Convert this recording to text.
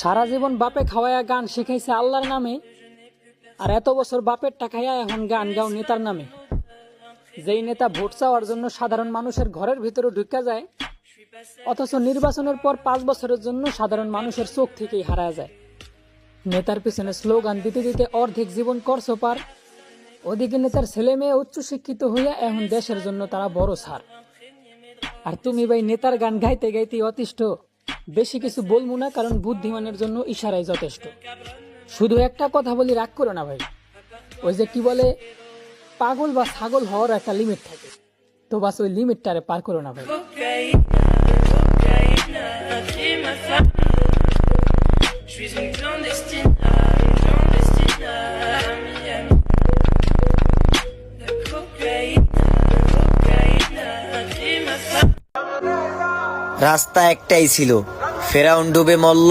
সারা জীবন বাপে খাওয়ায়া গান শিখাইছে আল্লাহর নামে, আর এত বছর বাপের টাকায়া এখন গান গাও নেতার নামে। যেই নেতা ভোট চাওয়ার জন্য সাধারণ মানুষের ঘরের ভিতরে ঢুকা যায়, অথচ নির্বাচনের পর 5 বছরের জন্য সাধারণ মানুষের চোখ থেকেই হারায় যায়। নেতার পিছনে স্লোগান দিতে দিতে অর্ধেক জীবন করছো পার। ওদিকে নেতার ছেলে মেয়ে উচ্চশিক্ষিত হইয়া এখন দেশের জন্য তারা বড় ছাড়। আর তুমি ভাই নেতার গান গাইতে গাইতে অতিষ্ঠ। বেশি কিছু বলবো না, কারণ বুদ্ধিমানের জন্য ইশারাই যথেষ্ট। শুধু একটা কথা বলি, রাগ করো না ভাই। ওই যে কি বলে, পাগল বা ছাগল হওয়ার একটা লিমিট থাকে, তো বাস ওই লিমিটটারে পার করো না ভাই। রাস্তা একটাই ছিল, ফেরাউন ডুবে মরল,